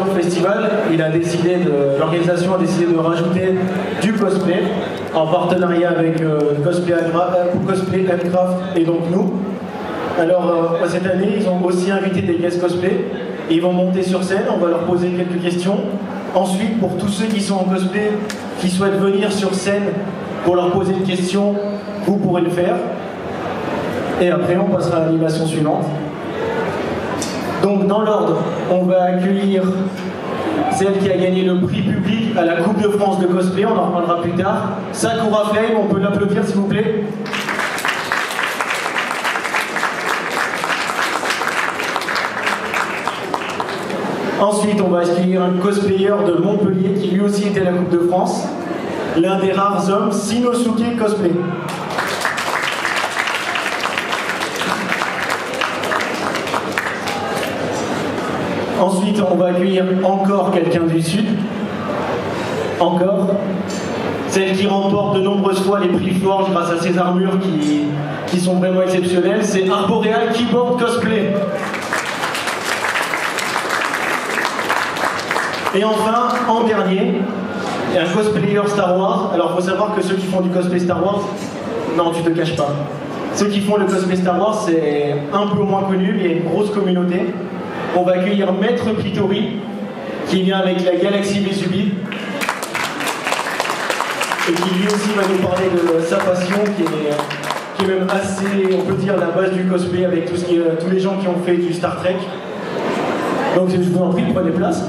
Festival, l'organisation a décidé de rajouter du cosplay en partenariat avec Cosplay Handcraft et donc nous. Alors cette année, ils ont aussi invité des guests cosplay et ils vont monter sur scène, on va leur poser quelques questions. Ensuite, pour tous ceux qui sont en cosplay, qui souhaitent venir sur scène pour leur poser une question, vous pourrez le faire. Et après, on passera à l'animation suivante. Donc dans l'ordre, on va accueillir celle qui a gagné le prix public à la Coupe de France de cosplay, on en reparlera plus tard. Sakura Flame, on peut l'applaudir s'il vous plaît. Ensuite, on va accueillir un cosplayer de Montpellier qui lui aussi était à la Coupe de France, l'un des rares hommes, Shinosuke Cosplay. Ensuite, on va accueillir encore quelqu'un du Sud. Encore. Celle qui remporte de nombreuses fois les prix Forge grâce à ses armures qui sont vraiment exceptionnelles, c'est Arboreal Keyboard Cosplay. Et enfin, en dernier, il y a un cosplayer Star Wars. Alors, il faut savoir que ceux qui font du cosplay Star Wars, non, tu te caches pas. Ceux qui font le cosplay Star Wars, c'est un peu moins connu, il y a une grosse communauté. On va accueillir Maître Pitori, qui vient avec la Galaxie Vésubie, et qui lui aussi va nous parler de sa passion, qui est même assez, on peut dire, la base du cosplay, avec tous les gens qui ont fait du Star Trek. Donc je vous en prie, prenez place.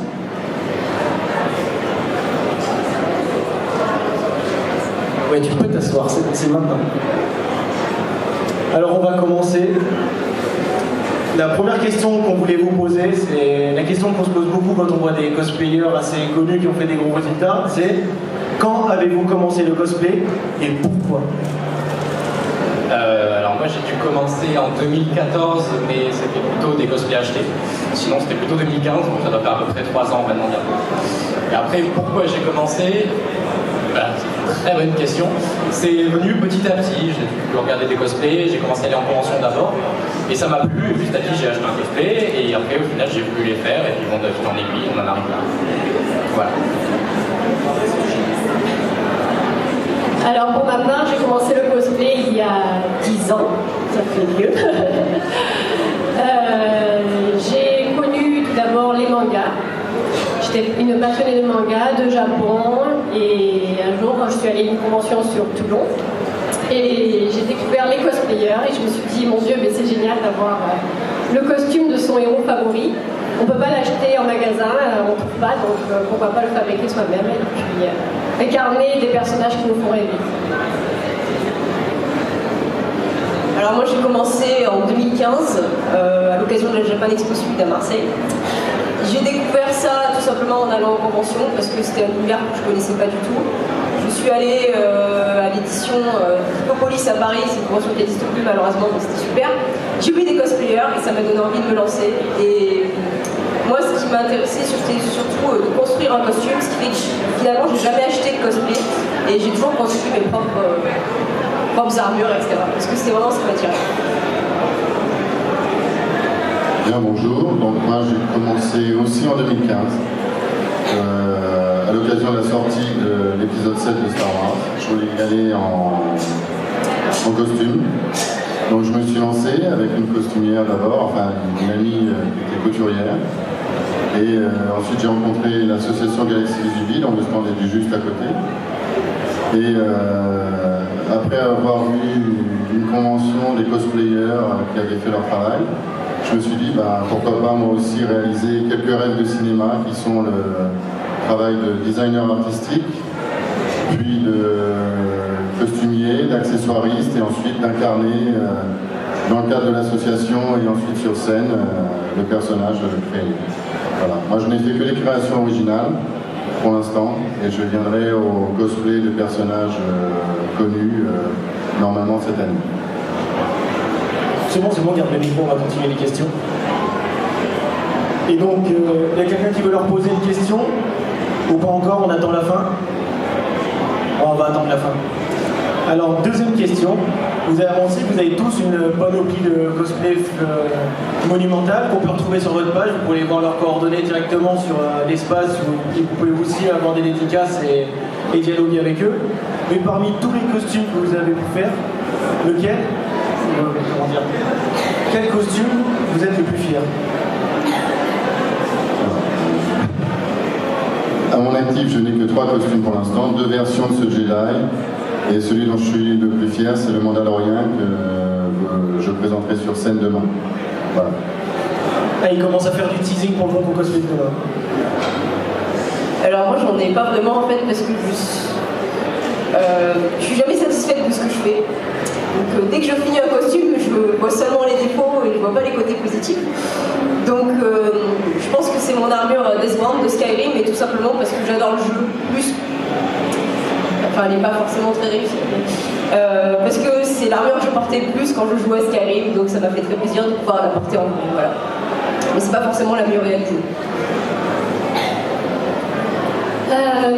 Ouais, tu peux t'asseoir, c'est maintenant. Alors on va commencer. La première question qu'on voulait vous poser, c'est la question qu'on se pose beaucoup quand on voit des cosplayers assez connus qui ont fait des gros résultats, c'est quand avez-vous commencé le cosplay et pourquoi? Alors moi j'ai dû commencer en 2014, mais c'était plutôt des cosplays achetés. Sinon c'était plutôt 2015, donc ça doit faire à peu près 3 ans maintenant bientôt. Et après pourquoi j'ai commencé? C'est une très bonne question. C'est venu petit à petit, j'ai dû regarder des cosplays, j'ai commencé à aller en convention d'abord, et ça m'a plu, et petit à petit j'ai acheté un cosplay, et après au final j'ai voulu les faire, et puis bon, de fil en aiguille, on en arrive là. Voilà. Alors pour ma part, j'ai commencé le cosplay il y a 10 ans, ça fait vieux. J'ai connu tout d'abord les mangas. J'étais une passionnée de manga, de Japon, et un jour je suis allée à une convention sur Toulon et j'ai découvert les cosplayers et je me suis dit mon Dieu, mais c'est génial d'avoir le costume de son héros favori. On ne peut pas l'acheter en magasin, on ne trouve pas, donc pourquoi pas le fabriquer soi-même et puis incarner des personnages qui nous font rêver. Alors moi j'ai commencé en 2015 à l'occasion de la Japan Expo Sud à Marseille. J'ai découvert ça tout simplement en allant en convention parce que c'était un univers que je ne connaissais pas du tout. Je suis allée à l'édition Hippopolis à Paris, c'est une convention qui n'existe plus malheureusement, mais c'était super. J'ai vu des cosplayers et ça m'a donné envie de me lancer. Et moi ce qui m'a intéressé c'était surtout de construire un costume, ce qui fait que finalement je n'ai jamais acheté de cosplay et j'ai toujours construit mes propres armures, etc. Parce que c'est vraiment ce qui m'attirait. Bien, bonjour. Donc moi j'ai commencé aussi en 2015 à l'occasion de la sortie de l'épisode 7 de Star Wars. Je voulais y aller en costume. Donc je me suis lancé avec une costumière d'abord, enfin une amie qui était couturière. Et ensuite j'ai rencontré l'association Galaxie Vésubie, dont le stand était juste à côté. Et après avoir vu une convention des cosplayers qui avaient fait leur travail, je me suis dit, pourquoi pas moi aussi réaliser quelques rêves de cinéma qui sont le travail de designer artistique, puis de costumier, d'accessoiriste et ensuite d'incarner dans le cadre de l'association et ensuite sur scène le personnage créé. Voilà. Moi je n'ai fait que les créations originales pour l'instant et je viendrai au cosplay de personnages connus normalement cette année. C'est bon, garde le micro, on va continuer les questions. Et donc, il y a quelqu'un qui veut leur poser une question? Ou pas encore, on attend la fin? On va attendre la fin. Alors, deuxième question. Vous avez annoncé que vous avez tous une panoplie de cosplay monumentale qu'on peut retrouver sur votre page. Vous pouvez voir leurs coordonnées directement sur l'espace. Vous pouvez aussi avoir des dédicaces et dialoguer avec eux. Mais parmi tous les costumes que vous avez pu faire, lequel, comment dire, quel costume vous êtes le plus fier? À mon actif, je n'ai que 3 costumes pour l'instant, 2 versions de ce Jedi. Et celui dont je suis le plus fier, c'est le Mandalorien que je présenterai sur scène demain. Voilà. Ah, il commence à faire du teasing pour le bon cosplay de demain. Alors moi j'en ai pas vraiment en fait parce que je suis jamais satisfaite de ce que je fais. Donc dès que je finis un costume, je vois seulement les défauts et je vois pas les côtés positifs. Donc je pense que c'est mon armure Deathbrand de Skyrim, mais tout simplement parce que j'adore le jeu plus. Enfin, elle n'est pas forcément très réussie. Parce que c'est l'armure que je portais le plus quand je jouais à Skyrim, donc ça m'a fait très plaisir de pouvoir la porter en vrai. Voilà. Mais c'est pas forcément la mieux réalisée.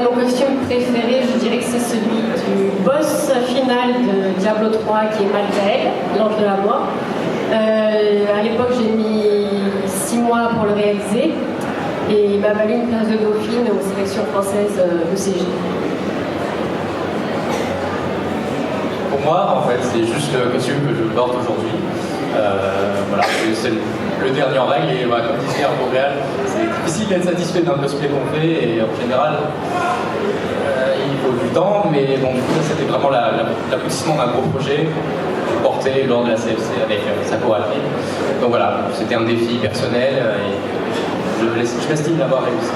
Mon costume préféré, je dirais que c'est celui du boss final de Diablo 3 qui est Malkael, l'ange de la mort. À l'époque, j'ai mis 6 mois pour le réaliser et il m'a valu une place de dauphine aux sélections françaises ECG. Pour moi, en fait, c'est juste le costume que je porte aujourd'hui. Voilà, c'est le dernier en règle et voilà, comme disait Montréal, c'est difficile d'être satisfait d'un cosplay qu'on fait et en général, il faut du temps, mais bon, du coup, ça c'était vraiment l'aboutissement d'un gros projet porté lors de la CFC avec Sakura Alpine. Donc voilà, c'était un défi personnel et je m'estime l'avoir réussi.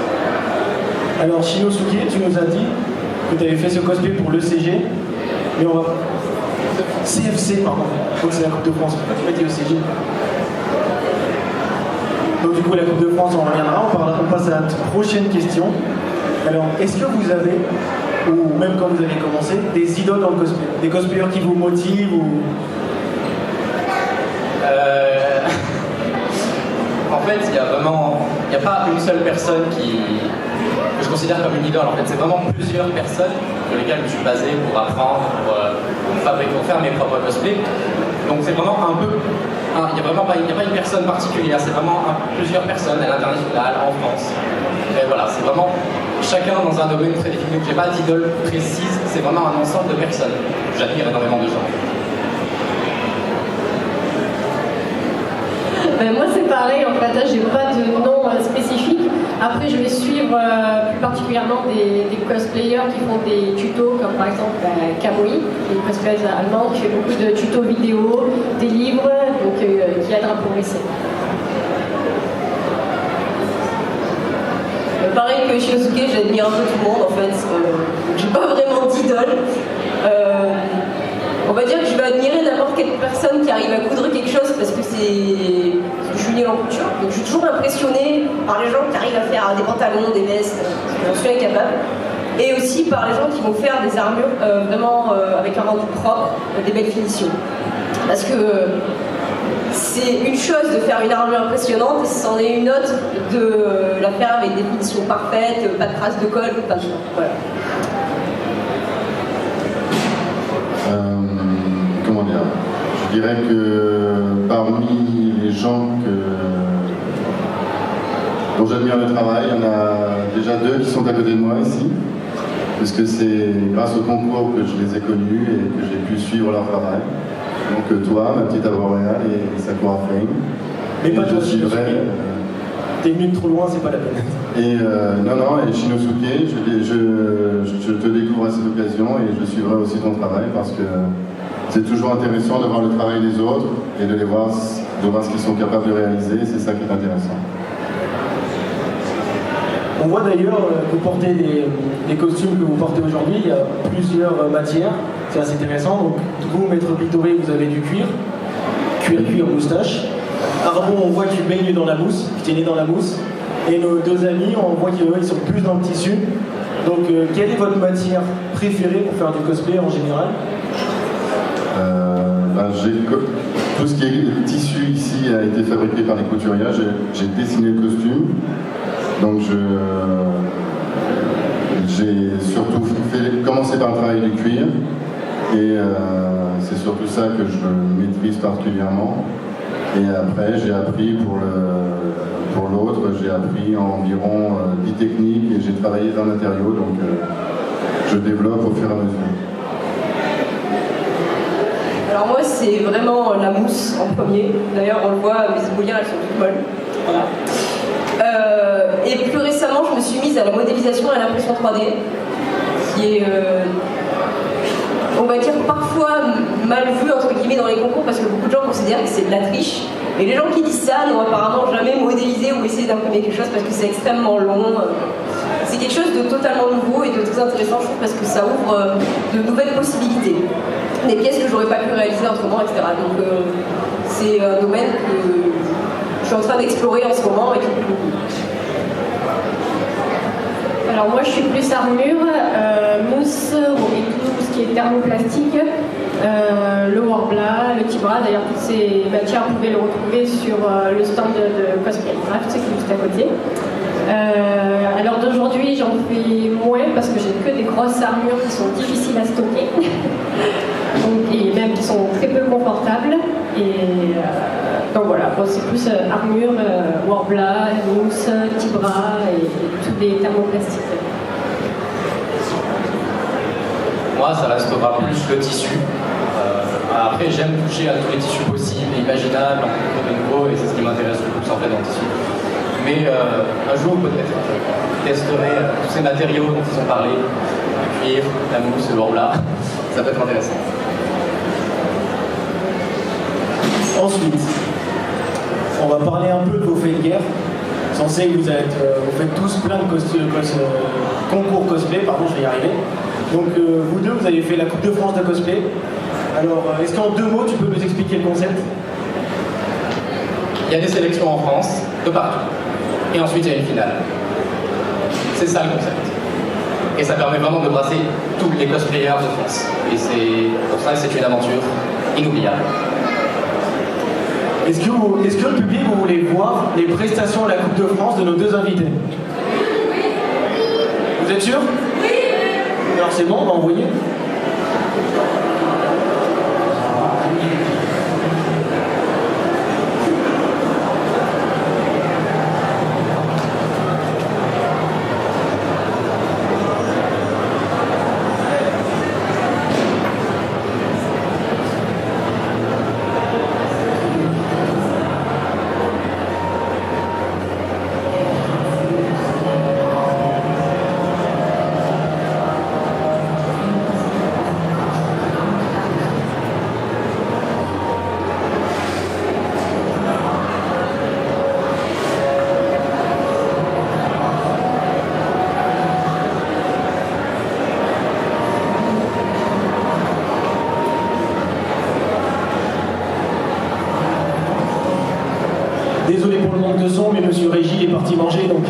Alors, Shinosuke, tu nous as dit que tu avais fait ce cosplay pour l'ECG, mais on va. CFC, pardon. Donc c'est la Coupe de France. Pourquoi tu m'as dit ECG? Donc du coup, la Coupe de France, on reviendra. On passe à la prochaine question. Alors, est-ce que vous avez, ou même quand vous avez commencé, des idoles dans le cosplay? Des cosplayers qui vous motivent ou... En fait, il n'y a pas une seule personne que je considère comme une idole. En fait, c'est vraiment plusieurs personnes sur lesquelles je me suis basé pour apprendre, pour faire mes propres cosplays. Donc c'est vraiment un peu... Il n'y a pas une personne particulière, c'est vraiment plusieurs personnes à l'international, en France. Et voilà, c'est vraiment chacun dans un domaine très défini. Je n'ai pas d'idole précise, c'est vraiment un ensemble de personnes. J'admire énormément de gens. Moi c'est pareil en fait, j'ai pas de nom spécifique. Après je vais suivre plus particulièrement des cosplayers qui font des tutos comme par exemple Kamui, une cosplayeuse allemande qui fait beaucoup de tutos vidéo, des livres, donc qui aident à progresser. Pareil que Shinosuke, j'admire un peu tout le monde en fait. J'ai pas vraiment d'idole. On va dire que je vais admirer n'importe quelle personne qui arrive à coudre quelque chose parce que je suis nulle en couture. Donc je suis toujours impressionnée par les gens qui arrivent à faire des pantalons, des vestes, j'en suis incapable. Et aussi par les gens qui vont faire des armures vraiment avec un rendu propre, des belles finitions. Parce que c'est une chose de faire une armure impressionnante et c'en est une autre de la faire avec des finitions parfaites, pas de traces de colle, pas de... Voilà. Comment dire? Je dirais que parmi les gens dont j'admire le travail, il y en a déjà 2 qui sont à côté de moi ici, parce que c'est grâce au concours que je les ai connus et que j'ai pu suivre leur travail. Donc toi, ma petite Auréal et Sakura Flame. Mais pas toi, je suivrai. T'es venu trop loin, c'est pas la peine. Et non, et Shinosuke, je te découvre à cette occasion et je suivrai aussi ton travail parce que c'est toujours intéressant de voir le travail des autres et de voir ce qu'ils sont capables de réaliser, c'est ça qui est intéressant. On voit d'ailleurs que vous portez les costumes que vous portez aujourd'hui, il y a plusieurs matières, c'est assez intéressant. Donc vous, Maître Pictoré, vous avez du cuir, moustache. Arbon, on voit que tu baignes dans la mousse, que tu es né dans la mousse. Et nos 2 amis, on voit qu'ils sont plus dans le tissu. Donc quelle est votre matière préférée pour faire du cosplay en général? Tout ce qui est tissu ici a été fabriqué par les couturiers. J'ai dessiné le costume. Donc j'ai surtout commencé par le travail du cuir. Et c'est surtout ça que je maîtrise particulièrement. Et après, j'ai appris pour l'autre, j'ai appris environ 10 techniques et j'ai travaillé dans le matériau, donc je développe au fur et à mesure. Alors moi, c'est vraiment la mousse en premier. D'ailleurs, on le voit, mes éboulières, elles sont toutes molles. Voilà. Et plus récemment, je me suis mise à la modélisation et à l'impression 3D, qui est, on va dire, parfois mal vu, entre guillemets, dans les concours, parce que beaucoup de gens considèrent que c'est de la triche. Et les gens qui disent ça n'ont apparemment jamais modélisé ou essayé d'imprimer quelque chose parce que c'est extrêmement long. C'est quelque chose de totalement nouveau et de très intéressant, je trouve, parce que ça ouvre de nouvelles possibilités. Des pièces que j'aurais pas pu réaliser autrement, etc. Donc c'est un domaine que je suis en train d'explorer en ce moment et qui est beaucoup. Alors moi je suis plus armure, mousse et tout ce qui est thermoplastique, le Worbla, le Tibra. D'ailleurs toutes ces matières vous pouvez le retrouver sur le stand de Cosplay Craft qui est juste à côté. À l'heure d'aujourd'hui j'en fais moins parce que j'ai que des grosses armures qui sont difficiles à stocker. Donc, et même qui sont très peu confortables. Et donc voilà, bon, c'est plus armure, Worbla, mousse, Tibra et tous les thermoplastiques. Moi, ça restera plus le tissu. Après, j'aime toucher à tous les tissus possibles et imaginables, en concours de nouveau, et c'est ce qui m'intéresse le plus en fait dans le tissu. Mais un jour, peut-être, je testerai tous ces matériaux dont ils ont parlé, le cuir, la mousse, le Worbla. Ça peut être intéressant. Ensuite, on va parler un peu de vos faits de guerre. Censé que vous faites tous plein de concours cosplay, pardon, je vais y arriver. Donc vous deux, vous avez fait la Coupe de France de cosplay. Alors, est-ce qu'en 2 mots, tu peux nous expliquer le concept? Il y a des sélections en France, de partout. Et ensuite, il y a une finale. C'est ça le concept. Et ça permet vraiment de brasser tous les cosplayers de France. Et pour ça, c'est une aventure inoubliable. Est-ce que le public, vous voulez voir les prestations à la Coupe de France de nos 2 invités? Vous êtes sûr? Oui. Alors c'est bon, on va envoyer. Désolé pour le manque de son, mais Monsieur Régis est parti manger, donc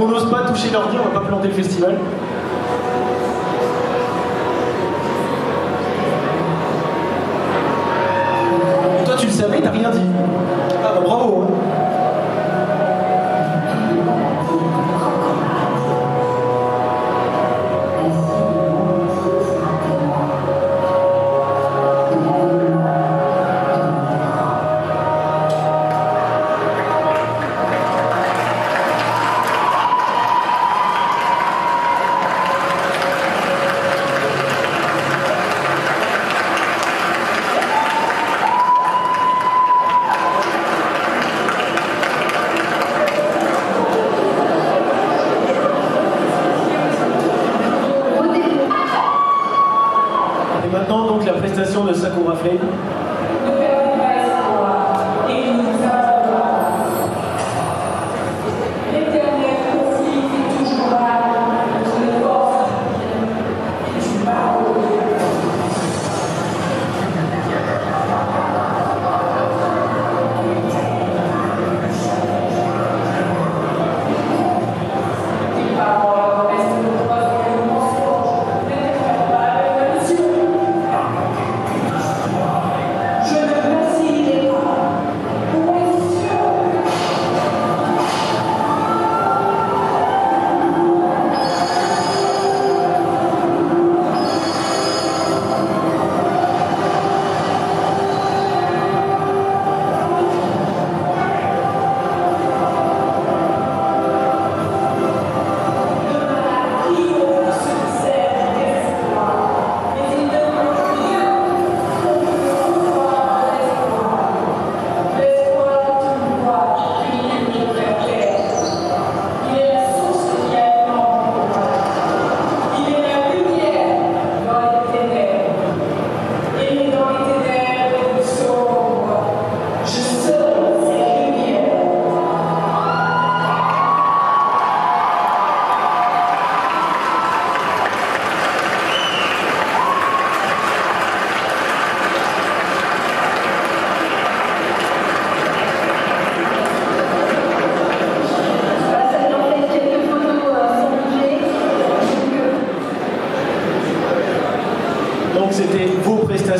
on n'ose pas toucher l'ordi, on va pas planter le festival. Toi, tu le savais, t'as rien dit. Ah bah bravo, hein.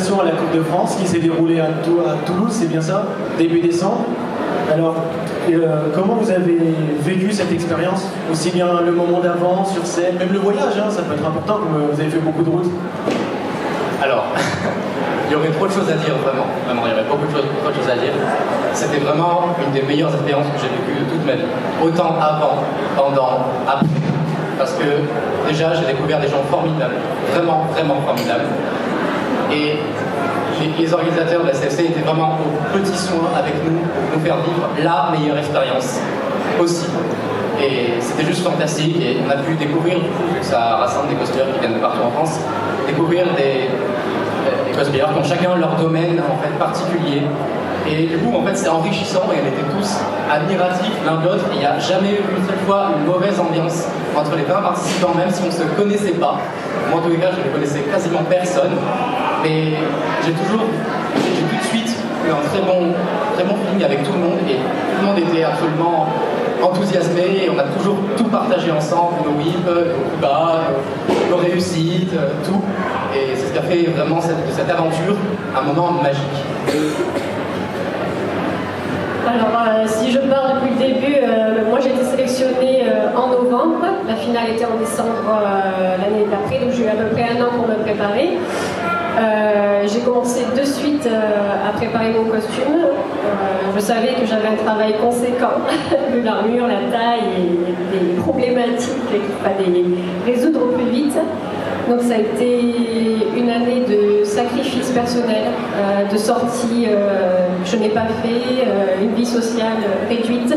qualification à la Coupe de France qui s'est déroulée à Toulouse, c'est bien ça, début décembre. Alors, comment vous avez vécu cette expérience? Aussi bien le moment d'avant, sur scène, même le voyage, hein, ça peut être important, comme vous avez fait beaucoup de routes. Alors, il y aurait trop de choses à dire, vraiment. Vraiment, il y aurait beaucoup trop de choses à dire. C'était vraiment une des meilleures expériences que j'ai vécues de toute ma vie. Autant avant, pendant, après. Parce que déjà, j'ai découvert des gens formidables. Vraiment, vraiment formidables. Et les organisateurs de la CFC étaient vraiment aux petits soins avec nous pour nous faire vivre la meilleure expérience possible. Et c'était juste fantastique et on a pu découvrir, du coup, vu que ça rassemble des cosplayers qui viennent de partout en France, découvrir des cosplayers qui ont chacun leur domaine en fait particulier. Et du coup, en fait, c'est enrichissant et on était tous admiratifs l'un de l'autre. Il n'y a jamais eu une seule fois une mauvaise ambiance entre les 20 participants, même si on ne se connaissait pas. Moi, en tous les cas, je ne connaissais quasiment personne. Mais j'ai tout de suite eu un très bon feeling avec tout le monde et tout le monde était absolument enthousiasmé et on a toujours tout partagé ensemble, nos whips, nos coups bas, nos réussites, tout. Et c'est ce qui a fait vraiment de cette aventure un moment magique. Alors, si je pars depuis le début, moi j'ai été sélectionnée en novembre. La finale était en décembre l'année d'après, donc j'ai eu à peu près un an pour me préparer. J'ai commencé de suite à préparer mon costume. Je savais que j'avais un travail conséquent de l'armure, la taille et des problématiques qu'il fallait résoudre au plus vite. Donc ça a été une année de sacrifice personnel, de sorties que je n'ai pas fait, une vie sociale réduite.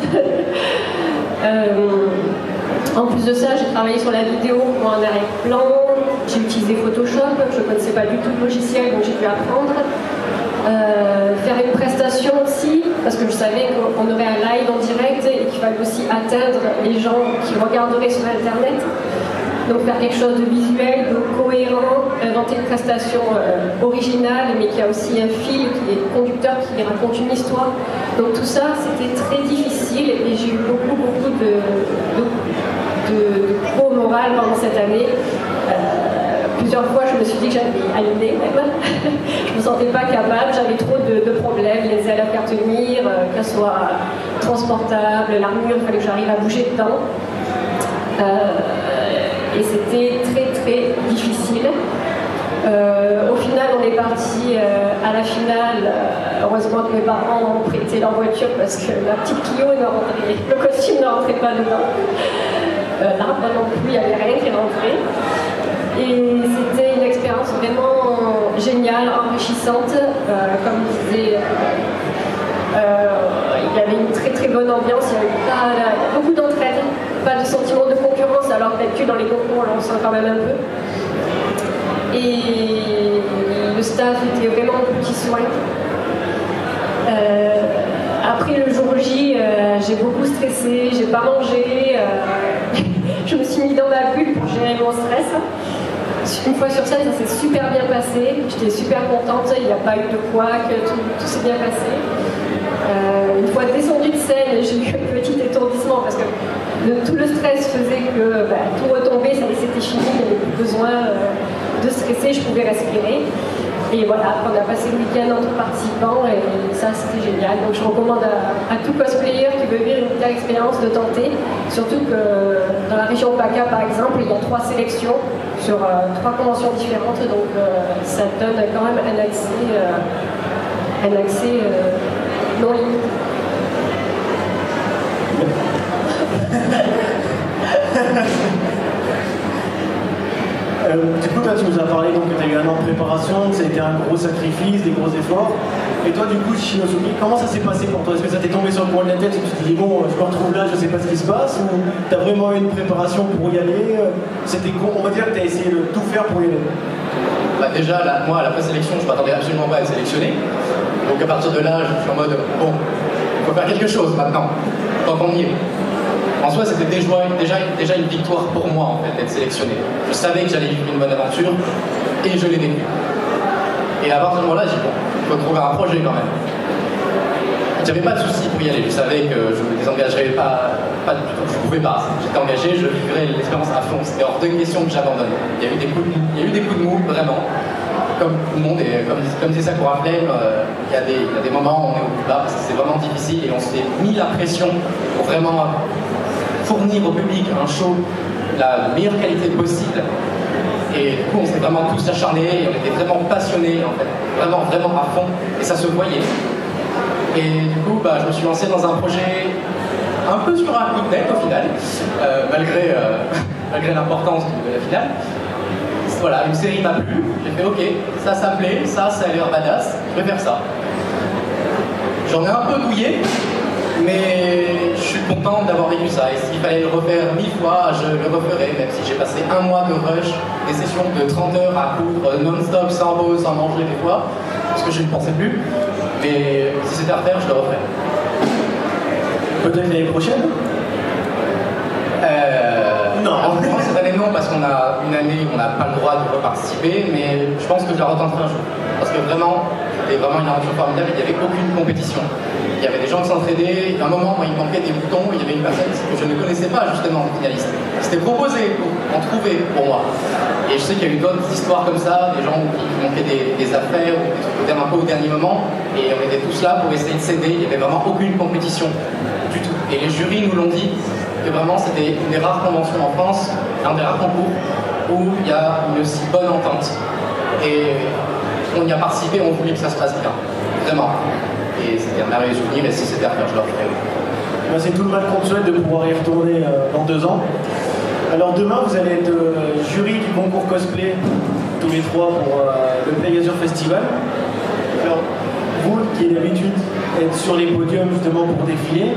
En plus de ça, j'ai travaillé sur la vidéo en arrière-plan, j'ai utilisé Photoshop, je ne connaissais pas du tout le logiciel, donc j'ai dû apprendre. Faire une prestation aussi, parce que je savais qu'on aurait un live en direct et qu'il fallait aussi atteindre les gens qui regarderaient sur Internet. Donc faire quelque chose de visuel, de cohérent, inventer une prestation originale, mais qui a aussi un fil, qui est conducteur, qui raconte une histoire. Donc tout ça, c'était très difficile et j'ai eu beaucoup de gros moral pendant cette année. Plusieurs fois, je me suis dit que j'allais annuler même. Je ne me sentais pas capable, j'avais trop de problèmes, les ailes à faire tenir, qu'elles soient transportables, l'armure, il fallait que j'arrive à bouger dedans. Et c'était très difficile. Au final, on est parti à la finale. Heureusement que mes parents ont prêté leur voiture parce que la petite Clio ne rentrait, le costume ne rentrait pas dedans. L'arbre non plus, il n'y avait rien qui rentrait. Et c'était une expérience vraiment géniale, enrichissante. Comme je disais, il y avait une très bonne ambiance, il y avait beaucoup d'entraide, pas de sentiment de concurrence, alors peut-être que dans les concours, on le sent quand même un peu. Et le staff était vraiment au petit soin. Après le jour J, j'ai beaucoup stressé, j'ai pas mangé, je me suis mis dans ma bulle pour gérer mon stress. Une fois sur scène, ça s'est super bien passé, j'étais super contente, il n'y a pas eu de couac, tout s'est bien passé. Une fois descendue de scène, j'ai eu un petit étourdissement parce que tout le stress faisait que tout retombait, ça c'était fini, il n'y avait plus besoin de stresser, je pouvais respirer. Et voilà, on a passé le week-end entre participants et ça c'était génial. Donc je recommande à tout cosplayer qui veut vivre une telle expérience de tenter. Surtout que dans la région PACA par exemple, il y a 3 sélections sur 3 conventions différentes. Donc ça donne quand même un accès non limité. Du coup, toi, tu nous as parlé donc, que tu as eu un an de préparation, que ça a été un gros sacrifice, des gros efforts. Et toi, du coup, Shinosuke, comment ça s'est passé pour toi? Est-ce que ça t'est tombé sur le coin de la tête et tu te dis, bon, je me retrouve là, je sais pas ce qui se passe? Ou tu as vraiment eu une préparation pour y aller? C'était on va dire que tu as essayé de tout faire pour y aller. Déjà, moi, à la présélection, je ne m'attendais absolument pas à être sélectionné. Donc à partir de là, je suis en mode, bon, il faut faire quelque chose maintenant, tant qu'on y est. En soi, c'était déjà une victoire pour moi, en fait, d'être sélectionné. Je savais que j'allais vivre une bonne aventure, et je l'ai vécu. Et à partir de ce moment-là, j'ai dit, bon, il faut trouver un projet quand même. J'avais pas de soucis pour y aller, je savais que je me désengagerais pas du tout, je pouvais pas. J'étais engagé, je vivrais l'expérience à fond, c'était hors de question que j'abandonne. Il y a eu des coups de mou, vraiment. comme tout le monde, et comme disait Sakura Flame, il y a des moments où on est au plus bas parce que c'est vraiment difficile et on s'est mis la pression pour vraiment fournir au public un show de la meilleure qualité possible. Et du coup, on s'est vraiment tous acharnés et on était vraiment passionnés, en fait, vraiment à fond, et ça se voyait. Et du coup, je me suis lancé dans un projet un peu sur un coup de tête au final, malgré l'importance de la finale. Voilà, une série m'a plu, j'ai fait ok, ça me plaît, ça a l'air badass, je vais faire ça. J'en ai un peu douillé, mais je suis content d'avoir vécu ça. Et s'il fallait le refaire 1000 fois, je le referais, même si j'ai passé un mois de rush, des sessions de 30 heures à coudre non-stop, sans pause, sans manger des fois, parce que je ne pensais plus. Mais si c'était à refaire, je le referais. Peut-être l'année prochaine? Non. Cette année non, parce qu'on a une année où on n'a pas le droit de reparticiper, mais je pense que je la retenterai un jour. Parce que vraiment, c'était vraiment une aventure formidable, il n'y avait aucune compétition. Il y avait des gens qui s'entraidaient, à un moment, moi, il manquait des boutons, il y avait une personne que je ne connaissais pas, justement, finaliste. C'était proposé pour en trouver pour moi. Et je sais qu'il y a eu d'autres histoires comme ça, des gens qui manquaient des affaires, ou des trucs un peu au dernier moment, et on était tous là pour essayer de s'aider, il n'y avait vraiment aucune compétition du tout. Et les jurys nous l'ont dit, que vraiment c'était une des rares conventions en France, un des rares concours, où il y a une aussi bonne entente. Et on y a participé, on voulait que ça se passe bien, vraiment. Et c'était un merveilleux souvenir, et si c'était à faire, je le referais. C'est tout le mal qu'on souhaite de pouvoir y retourner dans 2 ans. Alors demain, vous allez être jury du concours cosplay, tous les 3 pour le Playgazer Festival. Alors, vous qui avez l'habitude d'être sur les podiums justement pour défiler,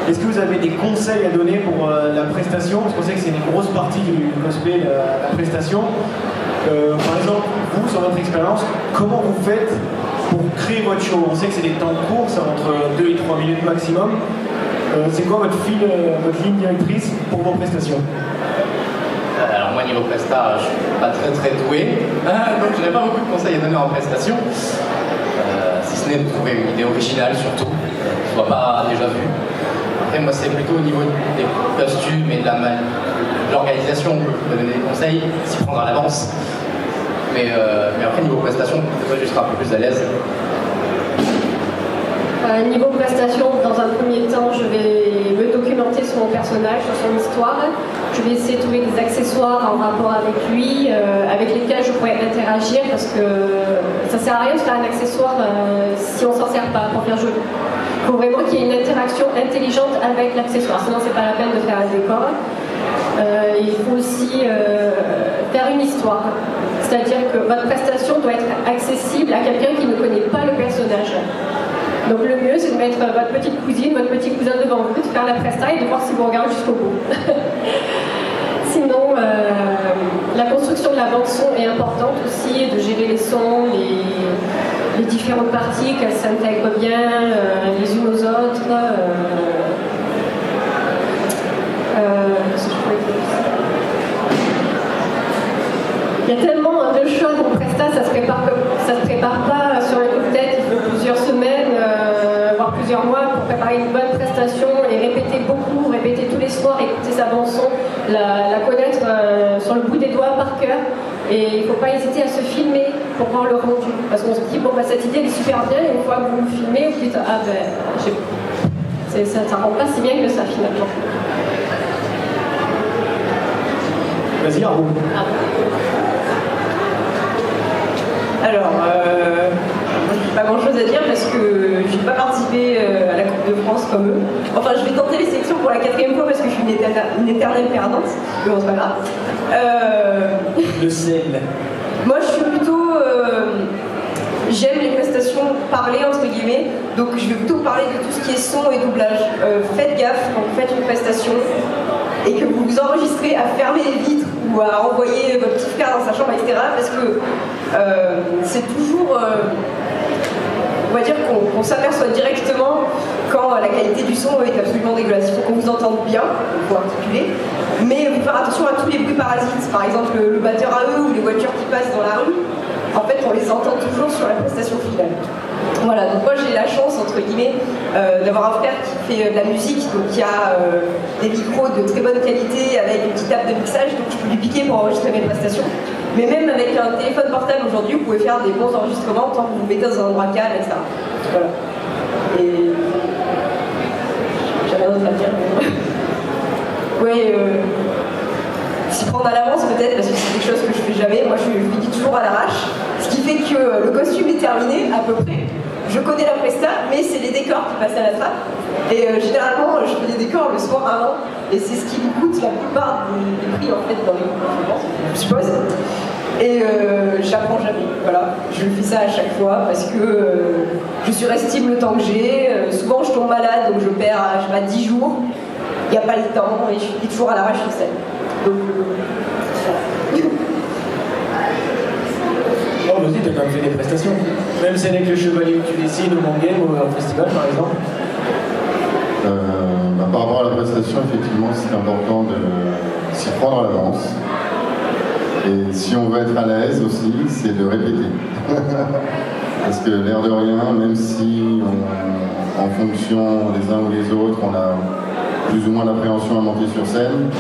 est-ce que vous avez des conseils à donner pour la prestation? Parce qu'on sait que c'est une grosse partie du cosplay, la prestation. Par exemple, vous, sur votre expérience, comment vous faites pour créer votre show? On sait que c'est des temps courts, ça entre 2 et 3 minutes maximum. C'est quoi votre ligne directrice pour vos prestations? Alors moi, niveau presta, je suis pas très doué, donc je n'ai pas beaucoup de conseils à donner en prestation. Si ce n'est de trouver une idée originale surtout, qui ne soit pas déjà vue. Après moi c'est plutôt au niveau des costumes et de l'organisation que je peux donner des conseils, s'y prendre à l'avance. Mais après niveau prestation, je serai un peu plus à l'aise. Niveau prestation, dans un premier temps, je vais me documenter sur mon personnage, sur son histoire. Je vais essayer de trouver des accessoires en rapport avec lui, avec lesquels je pourrais interagir, parce que ça sert à rien de faire un accessoire si on s'en sert pas pour faire joli. Il faut vraiment qu'il y ait une interaction intelligente avec l'accessoire, sinon c'est pas la peine de faire un décor. Il faut aussi faire une histoire, c'est-à-dire que votre prestation doit être accessible à quelqu'un qui ne connaît pas le personnage. Donc le mieux c'est de mettre votre petite cousine, votre petit cousin devant vous, de faire la presta et de voir si vous regardez jusqu'au bout. Sinon, la construction de la bande son est importante aussi, de gérer les sons, les différentes parties, qu'elles s'intègrent bien les unes aux autres. Il y a tellement de choses en presta, ça se prépare pas sur un coup de tête, il faut plusieurs semaines, voire plusieurs mois pour préparer une bonne prestation et répéter beaucoup, répéter tous les soirs, écouter sa bande son, la connaître sur le bout des doigts par cœur. Et il ne faut pas hésiter à se filmer pour voir le rendu. Parce qu'on se dit, bon, cette idée elle est super bien, et une fois que vous vous filmez, vous dites, ça rend pas si bien que ça finalement. Vas-y, Arnaud. Alors, moi, je n'ai pas grand-chose à dire parce que je n'ai pas participé à la Coupe de France comme eux. Enfin, je vais tenter les sélections pour la 4e fois parce que je suis une éternelle perdante. Mais bon, c'est pas grave. Le sel. Moi, je suis plutôt... j'aime les prestations parlées, entre guillemets. Donc, je vais plutôt parler de tout ce qui est son et doublage. Faites gaffe quand vous faites une prestation et que vous vous enregistrez à fermer les vitres ou à envoyer votre petit frère dans sa chambre, etc. Parce que c'est toujours... on va dire qu'on s'aperçoit directement quand la qualité du son est absolument dégueulasse. Il faut qu'on vous entende bien, il faut articuler, mais il faut faire attention à tous les bruits parasites. Par exemple, le batteur à eux ou les voitures qui passent dans la rue, en fait, on les entend toujours sur la prestation finale. Voilà, donc moi j'ai la chance, entre guillemets, d'avoir un frère qui fait de la musique, donc qui a des micros de très bonne qualité avec une petite table de mixage, donc je peux lui piquer pour enregistrer mes prestations. Mais même avec un téléphone portable aujourd'hui, vous pouvez faire des bons enregistrements tant que vous vous mettez dans un endroit calme, etc. Voilà. Et j'ai rien d'autre à dire. Oui, s'y prendre à l'avance peut-être, parce que c'est quelque chose que je fais jamais. Moi, je finis toujours à l'arrache. Ce qui fait que le costume est terminé, à peu près. Je connais la presta, mais c'est les décors qui passent à la trappe. Et généralement, je fais les décors le soir avant. Et c'est ce qui me coûte la plupart des prix, en fait, dans les concours, je pense, je suppose. Et j'apprends jamais. Voilà. Je fais ça à chaque fois parce que je surestime le temps que j'ai. Souvent, je tombe malade, donc je perds, je sais pas, 10 jours. Il n'y a pas le temps et je suis toujours à l'arrache sur scène. Donc, Oh, vas-y, t'as quand même fait des prestations. Même celle avec le chevalier que tu dessines au Mangame ou au festival, par exemple. Par rapport à la prestation, effectivement, c'est important de s'y prendre à l'avance. Et si on veut être à l'aise aussi, c'est de répéter. Parce que l'air de rien, même si en fonction des uns ou des autres, on a plus ou moins d'appréhension à monter sur scène,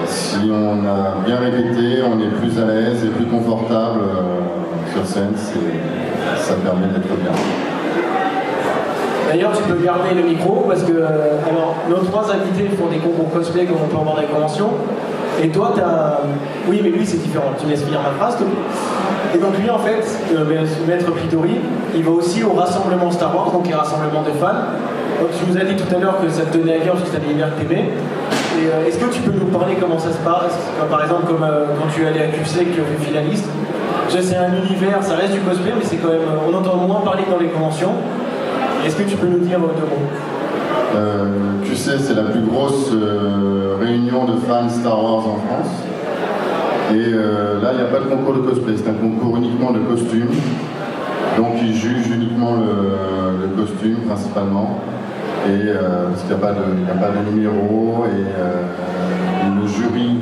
si on a bien répété, on est plus à l'aise et plus confortable sur scène, ça permet d'être bien. D'ailleurs, tu peux garder le micro parce que alors, nos 3 invités font des concours cosplay comme on peut en voir dans les conventions. Et toi, t'as. Oui, mais lui, c'est différent. Tu me laisses finir ma phrase, s'il te plaît. Et donc, lui, en fait, Maître Pitori, il va aussi au rassemblement Star Wars, donc les rassemblements de fans. Donc, tu nous as dit tout à l'heure que ça te tenait à cœur parce que c'était l'univers que t'aimais. Et est-ce que tu peux nous parler comment ça se passe? Par exemple, comme quand tu es allé à QC, que tu as fait finaliste. C'est un univers, ça reste du cosplay, mais c'est quand même. On entend moins parler que dans les conventions. Est-ce que tu peux nous dire 2 mots? QC, c'est la plus grosse réunion de fans Star Wars en France. Et là, il n'y a pas de concours de cosplay, c'est un concours uniquement de costumes. Donc, ils jugent uniquement le costume principalement. Et parce qu'il n'y a pas de numéro. Et le jury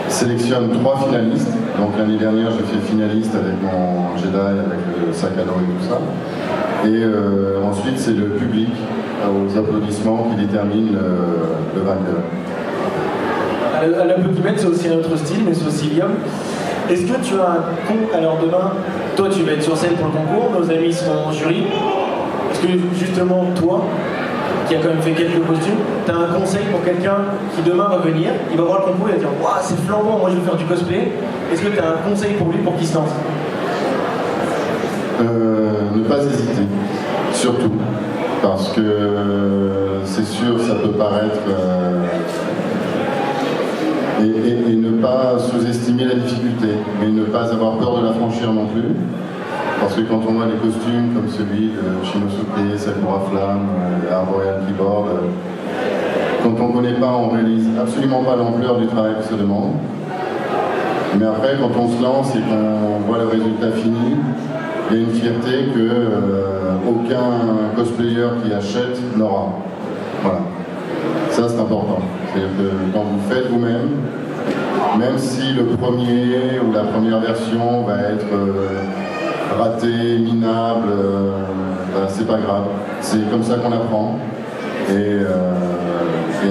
sélectionne 3 finalistes. Donc l'année dernière, j'ai fait finaliste avec mon Jedi, avec le sac à dos et tout ça. Et ensuite, c'est le public, aux applaudissements, qui détermine le vainqueur. À l'applaudiment, c'est aussi un autre style, mais c'est aussi bien. Est-ce que tu as un con? Alors demain, toi, tu vas être sur scène pour le concours, nos amis seront en jury. Est-ce que justement, toi, qui a quand même fait quelques costumes, tu as un conseil pour quelqu'un qui demain va venir, il va voir le concours et il va dire waouh, c'est flambant, moi je veux faire du cosplay. Est-ce que tu as un conseil pour lui pour qu'il se lance? Ne pas hésiter, surtout. Parce que c'est sûr, ça peut paraître. Et ne pas sous-estimer la difficulté, mais ne pas avoir peur de la franchir non plus. Parce que quand on voit des costumes comme celui de Shinosuke, Sakura Flamme, Arboreal Keyboard, quand on ne connaît pas, on ne réalise absolument pas l'ampleur du travail qui se demande. Mais après, quand on se lance et qu'on voit le résultat fini, il y a une fierté que aucun cosplayer qui achète n'aura. Voilà. Ça, c'est important. C'est-à-dire que quand vous faites vous-même, même si le premier ou la première version va être raté, minable, c'est pas grave. C'est comme ça qu'on apprend. Et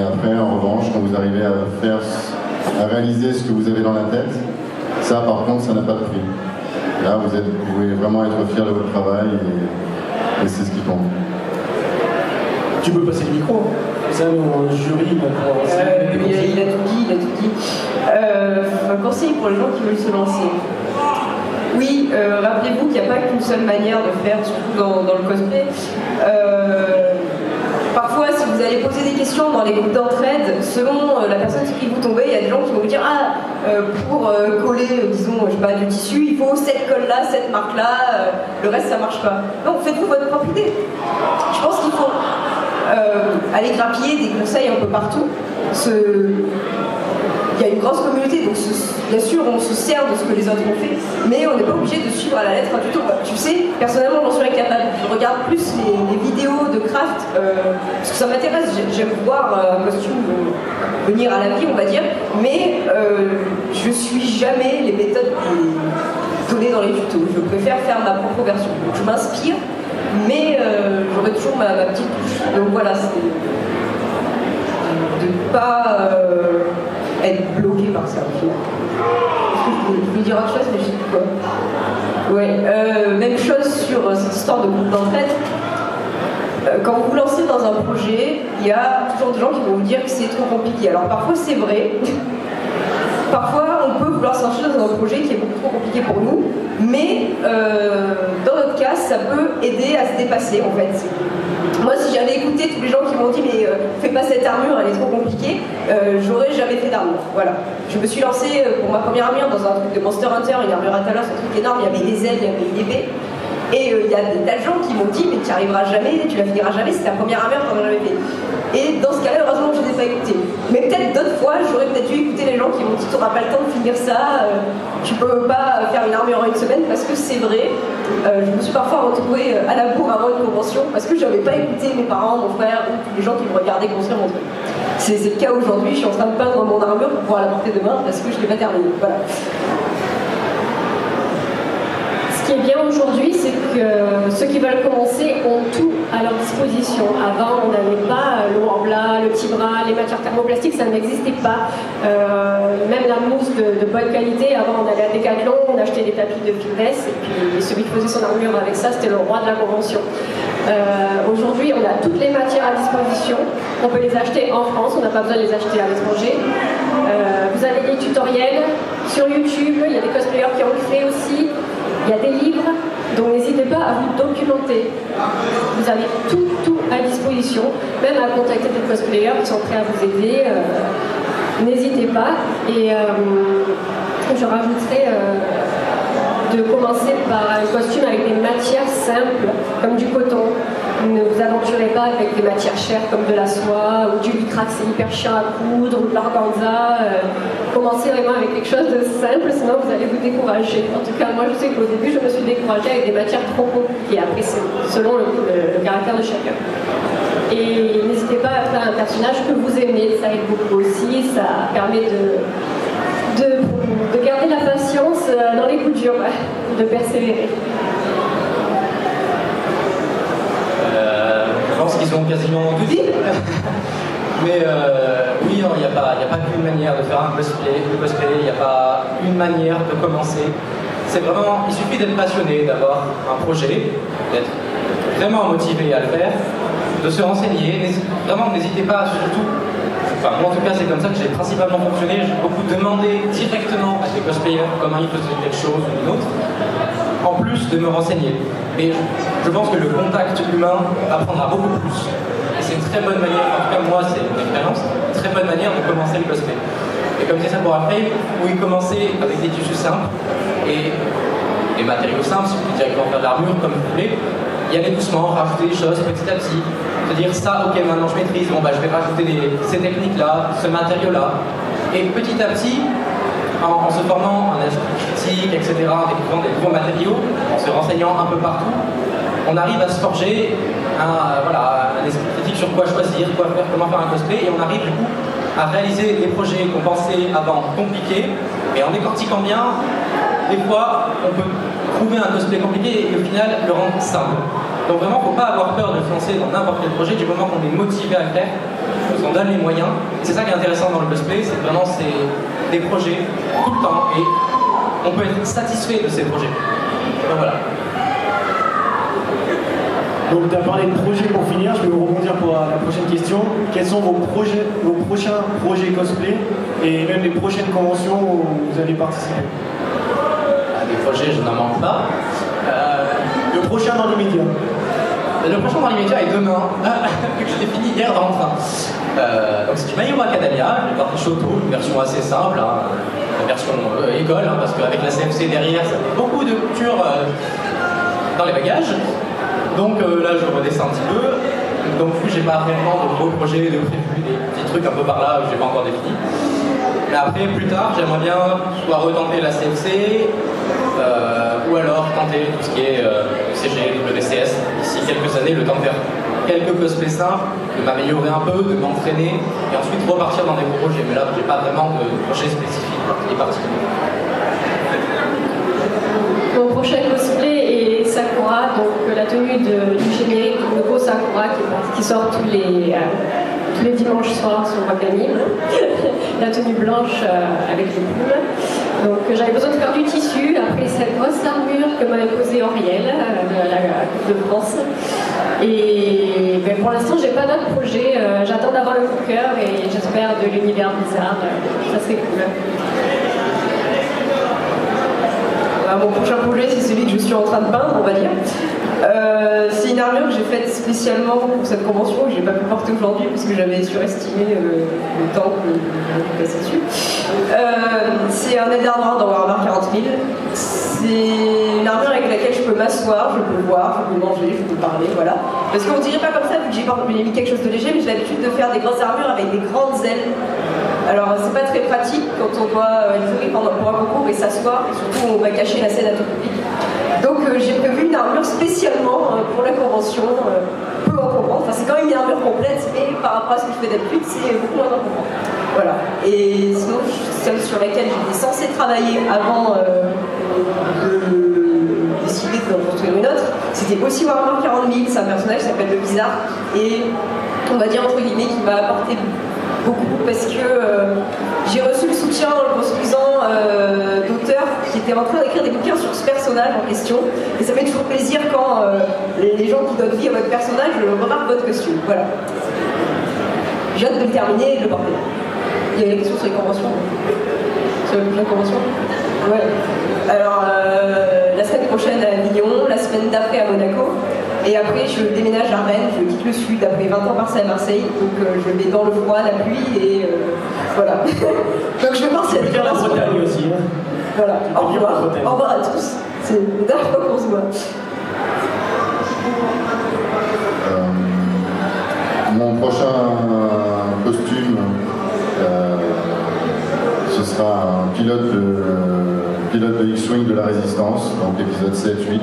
après, en revanche, quand vous arrivez à réaliser ce que vous avez dans la tête, ça, par contre, ça n'a pas de prix. Là, vous pouvez vraiment être fier de votre travail et c'est ce qui compte. Tu peux passer le micro. Ça, le jury va pouvoir aussi. Il a tout dit. Un conseil pour les gens qui veulent se lancer. Oui, rappelez-vous qu'il n'y a pas qu'une seule manière de faire, surtout dans le cosplay. Parfois, si vous allez poser des questions dans les groupes d'entraide, selon la personne sur qui vous tombez, il y a des gens qui vont vous dire pour coller, disons, je sais pas, du tissu, il faut cette colle-là, cette marque-là, le reste ça marche pas. Donc faites-vous votre propre idée. Je pense qu'il faut aller grappiller des conseils un peu partout. Il y a une grosse communauté, donc bien sûr on se sert de ce que les autres ont fait, mais on n'est pas obligé de suivre à la lettre un tuto. Tu sais, personnellement j'en suis incapable. Je regarde plus les vidéos de craft, parce que ça m'intéresse, j'aime voir un costume venir à la vie, on va dire, mais je suis jamais les méthodes données dans les tutos. Je préfère faire ma propre version. Donc je m'inspire, mais j'aurai toujours ma petite touche. Donc voilà, pas être bloqué par ça au final. Je voulais dire autre chose, mais je sais plus quoi. Ouais, même chose sur cette histoire de groupe d'entraide. Quand vous vous lancez dans un projet, il y a toujours des gens qui vont vous dire que c'est trop compliqué. Alors parfois c'est vrai. Parfois on peut vouloir s'inscrire dans un projet qui est beaucoup trop compliqué pour nous, mais dans notre cas, ça peut aider à se dépasser en fait. Moi, si j'avais écouté tous les gens qui m'ont dit mais fais pas cette armure, elle est trop compliquée, j'aurais jamais fait d'armure. Voilà. Je me suis lancée pour ma première armure dans un truc de Monster Hunter, une armure à Talos, un truc énorme, il y avait des ailes, il y avait une épée. Et il y a des tas de gens qui m'ont dit mais tu n'y arriveras jamais, tu la finiras jamais, c'est ta première armure, tu n'en as jamais fait. Et dans ce cas-là, heureusement que je ne les ai pas écoutés. Mais peut-être d'autres fois, j'aurais peut-être dû écouter les gens qui m'ont dit tu n'auras pas le temps de finir ça, tu peux pas faire une armure en une semaine, parce que c'est vrai. Je me suis parfois retrouvée à la bourre avant une convention parce que je n'avais pas écouté mes parents, mon frère ou tous les gens qui me regardaient construire mon truc. C'est le cas aujourd'hui, je suis en train de peindre mon armure pour pouvoir la porter demain parce que je ne l'ai pas terminée. Voilà. Ce qui est bien aujourd'hui, c'est que ceux qui veulent commencer ont tout à leur disposition. Avant, on n'avait pas l'eau en blas, le petit bras, les matières thermoplastiques, ça n'existait pas. Même la mousse de bonne qualité, avant on allait à Decathlon, on achetait des tapis de fitness, et puis celui qui faisait son armure avec ça, c'était le roi de la convention. Aujourd'hui, on a toutes les matières à disposition. On peut les acheter en France, on n'a pas besoin de les acheter à l'étranger. Vous avez des tutoriels sur YouTube, il y a des cosplayers qui ont fait aussi. Il y a des livres, donc n'hésitez pas à vous documenter. Vous avez tout à disposition, même à contacter des cosplayers qui sont prêts à vous aider. N'hésitez pas. Et je rajouterai de commencer par un costume avec des matières simples, comme du coton. Ne vous aventurez pas avec des matières chères comme de la soie ou du lycra, c'est hyper chiant à coudre, ou de l'organza. Commencez vraiment avec quelque chose de simple, sinon vous allez vous décourager. En tout cas, moi je sais qu'au début je me suis découragée avec des matières trop compliquées. Après, c'est selon le caractère de chacun. Et n'hésitez pas à faire un personnage que vous aimez, ça aide beaucoup aussi, ça permet de garder la patience dans les coups durs, de persévérer. Je pense qu'ils ont quasiment tout dit. Mais oui, il n'y a pas qu'une manière de faire un cosplay, il n'y a pas une manière de commencer. C'est vraiment, il suffit d'être passionné, d'avoir un projet, d'être vraiment motivé à le faire, de se renseigner. Vraiment, n'hésitez pas, surtout. Enfin, moi en tout cas, c'est comme ça que j'ai principalement fonctionné. J'ai beaucoup demandé directement à des cosplayers comment ils faisaient quelque chose ou une autre, en plus de me renseigner. Mais je pense que le contact humain apprendra beaucoup plus. Et c'est une très bonne manière, en tout cas moi c'est une expérience, une très bonne manière de commencer le cosplay. Et comme c'est ça pour après, vous pouvez commencer avec des tissus simples et des matériaux simples, si vous voulez directement faire de l'armure comme vous voulez, y aller doucement, rajouter des choses petit à petit, se dire ça, ok maintenant je maîtrise, bon bah je vais rajouter ces techniques-là, ce matériau-là, et petit à petit, en se formant en esprit critique, etc., en découvrant des nouveaux matériaux, en se renseignant un peu partout, on arrive à se forger un esprit critique sur quoi choisir, quoi faire, comment faire un cosplay, et on arrive du coup à réaliser des projets qu'on pensait avant compliqués, mais en décortiquant bien, des fois on peut trouver un cosplay compliqué et au final le rendre simple. Donc vraiment, il ne faut pas avoir peur de se lancer dans n'importe quel projet du moment qu'on est motivé à le faire, qu'on donne les moyens. C'est ça qui est intéressant dans le cosplay, c'est vraiment des projets tout le temps et on peut être satisfait de ces projets. Donc voilà. Donc tu as parlé de projets pour finir, je vais vous rebondir pour la prochaine question. Quels sont vos prochains projets cosplay et même les prochaines conventions où vous allez participer? Des projets, je n'en manque pas. Le prochain dans l'immédiat. Le prochain dans l'immédiat est demain, vu que je l'ai fini hier dans le train. Donc c'est du My Hero Academia, une partie Shoto, une version assez simple, une version école, parce qu'avec la CFC derrière, ça fait beaucoup de couture dans les bagages. Donc là, je redescends un petit peu. Donc vu que j'ai pas vraiment de gros projets de prévu, des petits trucs un peu par là que j'ai pas encore définis. Mais après, plus tard, j'aimerais bien soit retenter la CFC, ou alors tenter tout ce qui est CG, WCS, d'ici quelques années, le temps de faire quelques cosplays simples, de m'améliorer un peu, de m'entraîner, et ensuite repartir dans des gros projets. Mais là, j'ai pas vraiment de projet spécifique et particulier. Mon prochain cosplay est Sakura, donc la tenue du générique du nouveau Sakura qui sort tous les tous les dimanches soirs sur Wakanim, la tenue blanche avec les poules. Donc j'avais besoin de faire du tissu après cette grosse armure que m'avait posée Auriel de la Coupe de France. Et ben, pour l'instant, j'ai pas d'autres projets. J'attends d'avoir le coup de cœur et j'espère de l'univers bizarre. Ça serait cool. Mon prochain projet, c'est celui que je suis en train de peindre, on va dire. C'est une armure que j'ai faite spécialement pour cette convention que je n'ai pas pu porter aujourd'hui parce que j'avais surestimé le temps que je passais dessus. C'est un Eldar noir dans Warhammer 40 000. C'est une armure avec laquelle je peux m'asseoir, je peux boire, je peux manger, je peux parler, voilà. Parce qu'on dirait pas comme ça vu que j'ai mis quelque chose de léger, mais j'ai l'habitude de faire des grosses armures avec des grandes ailes. Alors c'est pas très pratique quand on doit jouer pour un concours et s'asseoir, et surtout on va cacher la scène à tout public. Donc j'ai prévu une armure spécialement pour la convention, peu encombrante. Enfin c'est quand même une armure complète, mais par rapport à ce que je fais d'habitude, c'est beaucoup moins encombrant. Voilà. Et sinon, celle sur laquelle j'étais censée travailler avant de décider de construire une autre, c'était aussi Warhammer 40 000, c'est un personnage qui s'appelle le Bizarre, et on va dire entre guillemets qui m'a apporté beaucoup parce que j'ai reçu le soutien en le construisant d'auteurs qui étaient en train d'écrire des bouquins sur ce personnage en question, et ça fait toujours plaisir quand les gens qui donnent vie à votre personnage remarquent votre costume. Voilà. J'ai hâte de le terminer et de le porter. Il y avait des questions sur les conventions. Sur les prochaines conventions. Ouais. Alors, la semaine prochaine à Avignon, la semaine d'après à Monaco, et après je déménage à Rennes, je quitte le sud après 20 ans passés à Marseille, donc je vais dans le froid, la pluie, et voilà. Donc je pense à faire la Bretagne aussi. Hein. Voilà, au revoir à tous. C'est la dernière fois qu'on se voit. Mon prochain costume, ce sera un pilote de X-Wing de la Résistance, donc épisode 7-8,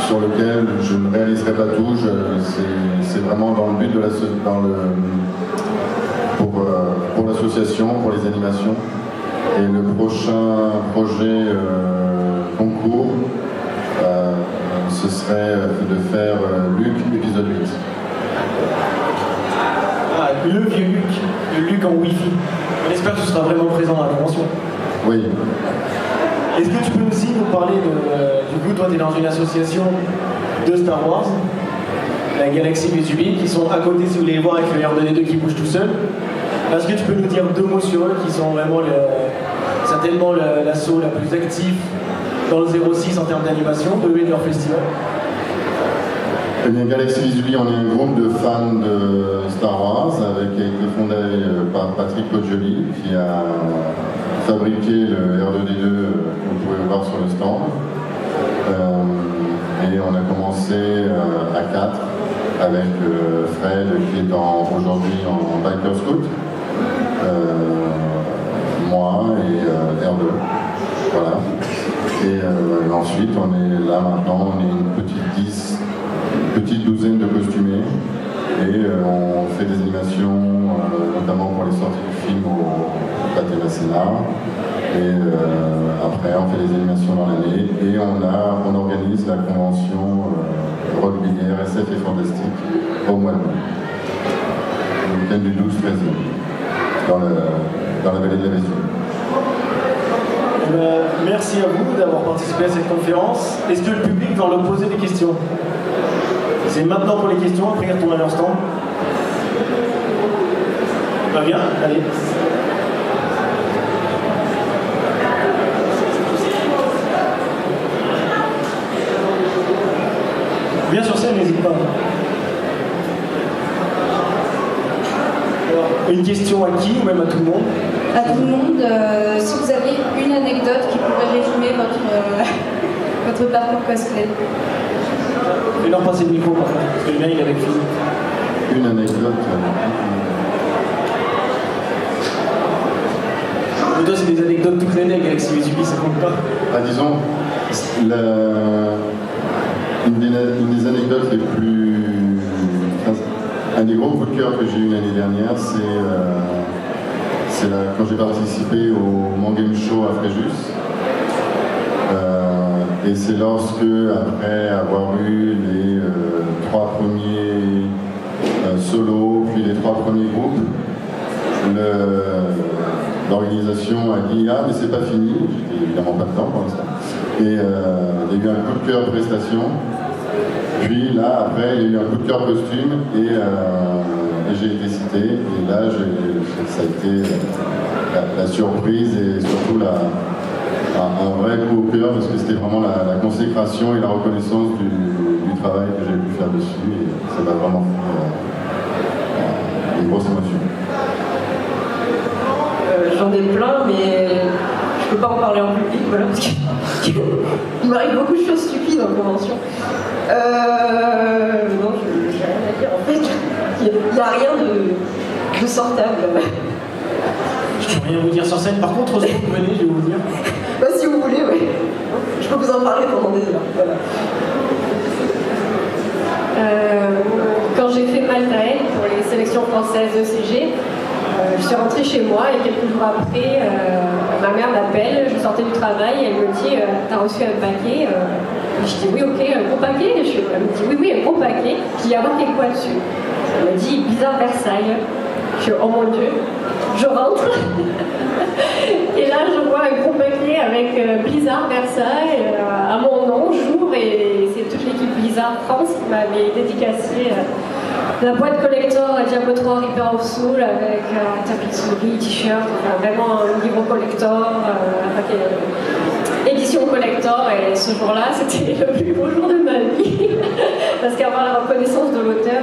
sur lequel je ne réaliserai pas tout. C'est vraiment dans le but de pour l'association, pour les animations. Et le prochain projet concours, ce serait de faire Luc, épisode 8. Ah, le vieux Luc, le Luc en Wi-Fi. On espère que tu seras vraiment présent à la convention. Oui. Est-ce que tu peux aussi nous parler du coup, toi tu es dans une association de Star Wars, la Galaxie Vésubie, qui sont à côté, si vous voulez les voir, avec le R2D2 qui bouge tout seul. Est-ce que tu peux nous dire deux mots sur eux, qui sont vraiment certainement l'assaut la plus active dans le 06 en termes d'animation, eux et de leur festival? Eh bien, Galaxie Vésubie, on est un groupe de fans de Star Wars, qui a été fondé par Patrick Poggioli, qui a fabriqué le R2D2 que vous pouvez voir sur le stand. Et on a commencé à 4 avec Fred, qui est aujourd'hui en Biker Scout, moi et R2. Voilà. Et ensuite, on est là maintenant, on est une petite douzaine de costumés, et on fait des animations, notamment pour les sorties du film au Pâté Masséna, et après on fait des animations dans l'année, et on organise la convention Rockbiller, SF et Fantastique au mois de mai, le week-end du 12-13 dans la vallée de la Vésubie. Merci à vous d'avoir participé à cette conférence. Est-ce que le public va leur poser des questions? C'est maintenant pour les questions, après retourner à leur stand. Pas bien? Allez. Viens sur scène, n'hésite pas. Alors, une question à qui, ou même à tout le monde? À tout le monde, si vous avez une anecdote qui pourrait résumer votre parcours cosplay. Et leur passer le micro, parce que le mien il est avec Philippe. Une anecdote. Mais toi, c'est des anecdotes toutes l'année avec Galaxie Vésubie, ça compte pas. Ah, disons, une des anecdotes les plus. Un des gros coups de cœur que j'ai eu l'année dernière, c'est quand j'ai participé au Mangame Show à Fréjus. Et c'est lorsque, après avoir eu les 3 premiers solo, puis les 3 premiers groupes. L'organisation a dit mais c'est pas fini, j'étais évidemment pas dedans pour l'instant. Et il y a eu un coup de cœur prestation. Puis là, après, il y a eu un coup de cœur costume et j'ai été cité. Et là, ça a été la surprise et surtout un vrai coup au cœur parce que c'était vraiment la consécration et la reconnaissance du travail que j'ai pu faire dessus. Et ça m'a vraiment fait une grosse émotion. J'en ai plein, mais je peux pas en parler en public, voilà, parce qu'il m'arrive beaucoup de choses stupides en convention. Non, j'ai rien à dire en fait. Il n'y a rien de sortable. Je peux rien vous dire sur scène. Par contre, si vous venez, je vais vous dire. Bah, si vous voulez, oui. Je peux vous en parler pendant des heures. Voilà. Quand j'ai fait Maltaël pour les sélections françaises ECG, je suis rentrée chez moi et quelques jours après, ma mère m'appelle, je sortais du travail et elle me dit t'as reçu un paquet je dis oui, ok, un gros paquet. Elle me dit oui, un gros paquet. Je dis il y a marqué quoi dessus? Elle me dit Blizzard Versailles. Je dis oh mon Dieu, je rentre. Et là je vois un gros paquet avec Blizzard Versailles à mon nom, j'ouvre et c'est toute l'équipe Blizzard France qui m'avait dédicacé la boîte collector Diablo 3 Reaper of Soul avec tapis de souris, t-shirt, enfin, vraiment un livre collector, édition collector, et ce jour-là c'était le plus beau jour de ma vie parce qu'avoir la reconnaissance de l'auteur,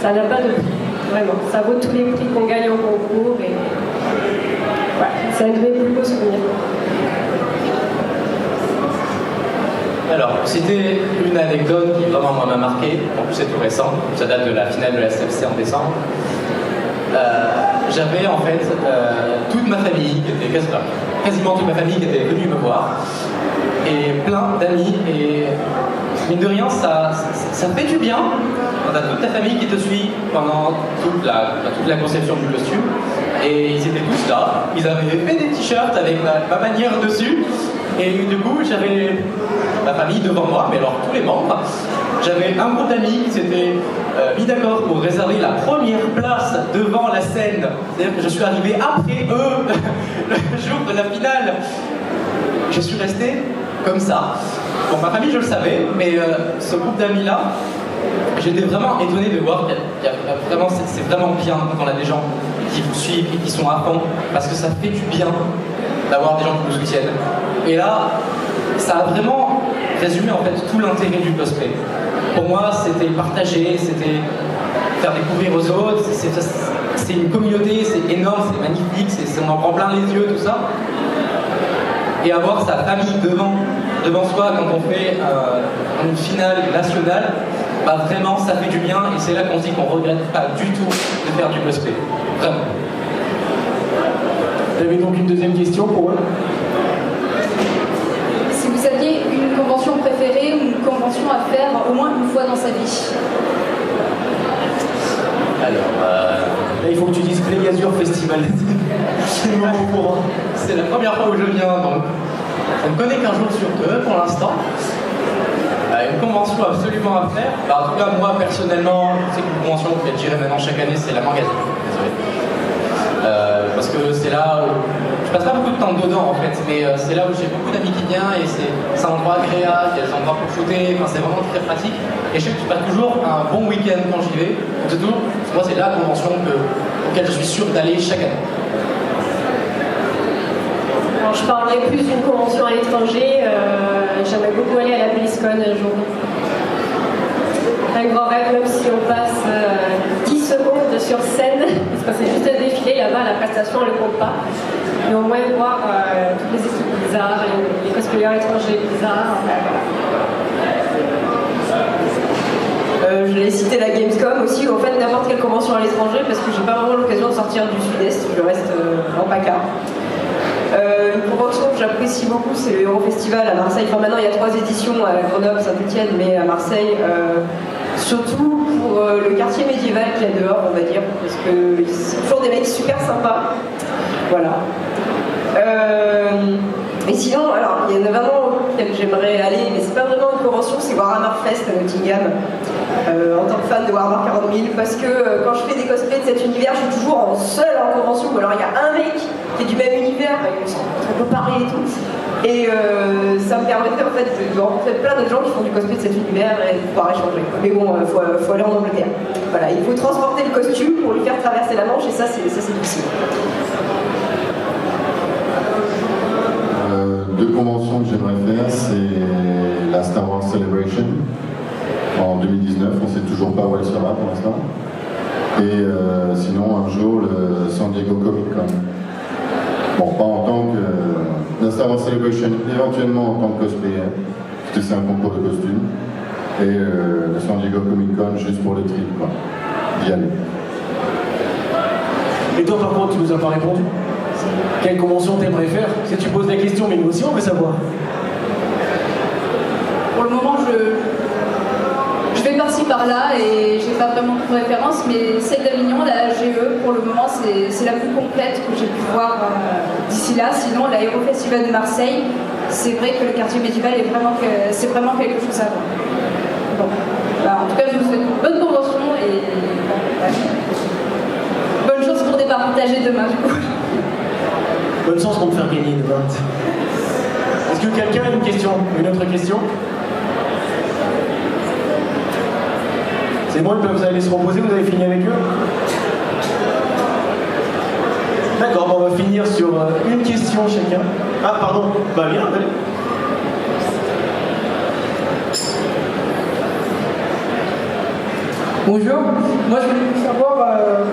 ça n'a pas de prix, vraiment, ça vaut tous les prix qu'on gagne en concours et c'est un de mes plus beaux souvenirs. Alors, c'était une anecdote qui vraiment m'a marqué, en plus c'est tout récent, ça date de la finale de la SFC en décembre. J'avais en fait toute ma famille, quasiment toute ma famille qui était venue me voir, et plein d'amis, et mine de rien, ça fait du bien. On a toute ta famille qui te suit pendant toute la conception du costume, et ils étaient tous là, ils avaient fait des t-shirts avec ma manière dessus, et du coup j'avais ma famille devant moi, mais alors tous les membres. J'avais un groupe d'amis qui s'étaient mis d'accord pour réserver la première place devant la scène. C'est-à-dire que je suis arrivé après eux, le jour de la finale. Je suis resté comme ça. Bon, ma famille, je le savais, mais ce groupe d'amis-là, j'étais vraiment étonné de voir qu'il y a vraiment, c'est vraiment bien quand on a des gens qui vous suivent et qui sont à fond, parce que ça fait du bien d'avoir des gens qui nous soutiennent. Et là, ça a vraiment résumé en fait tout l'intérêt du cosplay. Pour moi, c'était partager, c'était faire découvrir aux autres, c'est une communauté, c'est énorme, c'est magnifique, on en prend plein les yeux, tout ça. Et avoir sa famille devant soi quand on fait une finale nationale, bah vraiment ça fait du bien et c'est là qu'on se dit qu'on ne regrette pas du tout de faire du cosplay. Vraiment. Vous avez donc une deuxième question pour eux? Si vous aviez une convention préférée ou une convention à faire au moins une fois dans sa vie? Alors, là, il faut que tu dises Play Azure Festival. C'est le moment courant. C'est la première fois où je viens, donc on ne connaît qu'un jour sur deux pour l'instant. Une convention absolument à faire. Bah, en tout cas, moi personnellement, je sais qu'une convention qui est tirée maintenant chaque année, c'est la Magazine. Parce que c'est là où je passe pas beaucoup de temps dedans en fait, mais c'est là où j'ai beaucoup d'amis qui viennent et c'est un endroit agréable, il y a des endroits pour shooter, enfin, c'est vraiment très pratique. Et je sais que je passe toujours un bon week-end quand j'y vais. Donc moi c'est la convention auquel je suis sûr d'aller chaque année. Alors, je parlerai plus d'une convention à l'étranger. J'aimerais beaucoup aller à la BlizzCon un jour. Un grand rêve, même si on passe 10 secondes sur scène, parce que c'est juste un défilé là-bas, la prestation elle ne compte pas. Mais au moins voir toutes les équipes Blizzard, les cosplayers étrangers Blizzard. Je l'ai cité la Gamescom aussi, ou en fait n'importe quelle convention à l'étranger, parce que j'ai pas vraiment l'occasion de sortir du sud-est, je reste en PACA. Une convention que j'apprécie beaucoup, c'est le Eurofestival à Marseille. Enfin, maintenant, il y a 3 éditions à Grenoble, Saint-Etienne, mais à Marseille, surtout pour le quartier médiéval qu'il y a dehors, on va dire, parce que c'est toujours des mecs super sympas. Voilà. Et sinon, alors, il y en a vraiment auquel j'aimerais aller, mais c'est pas vraiment une convention, c'est Warhammer Fest à Nottingham. en tant que fan de Warhammer 40 000, parce que quand je fais des cosplays de cet univers, je suis toujours seule en convention, ou alors il y a un mec qui est du même univers, on peut parler et tout. Et ça me permettrait en fait de rencontrer plein de gens qui font du cosplay de cet univers et de pouvoir échanger. Mais bon, faut aller en Angleterre. Voilà, il faut transporter le costume pour lui faire traverser la Manche, et ça c'est difficile. Deux conventions que j'aimerais faire, c'est la Star Wars Celebration en 2019, on ne sait toujours pas où elle sera pour l'instant. Et sinon, un jour, le San Diego Comic Con. Bon, pas en tant que... la Star Wars Celebration, éventuellement en tant que cosplayer, parce que c'est un concours de costumes. Et le San Diego Comic Con juste pour le trip, quoi. D'y aller. Et toi, par contre, tu nous as pas répondu. Quelle convention t'aimerais faire? Si tu poses la question, mais nous aussi, on veut savoir. Pour le moment, je vais par-ci par-là et j'ai pas vraiment de référence, mais celle d'Avignon, la GE, pour le moment, c'est la plus complète que j'ai pu voir d'ici là. Sinon, l'Aérofestival de Marseille, c'est vrai que le quartier médiéval c'est vraiment quelque chose à voir. Bon. Bah, en tout cas, je vous souhaite une bonne convention et bonne chance pour départager demain, du coup. Bonne chance pour me faire gagner une vente. Est-ce que quelqu'un a une question? Une autre question? C'est bon, ils peuvent aller se reposer, vous avez fini avec eux? D'accord, bon, on va finir sur une question chacun. Ah, pardon, bah viens, allez. Bonjour, moi je voulais savoir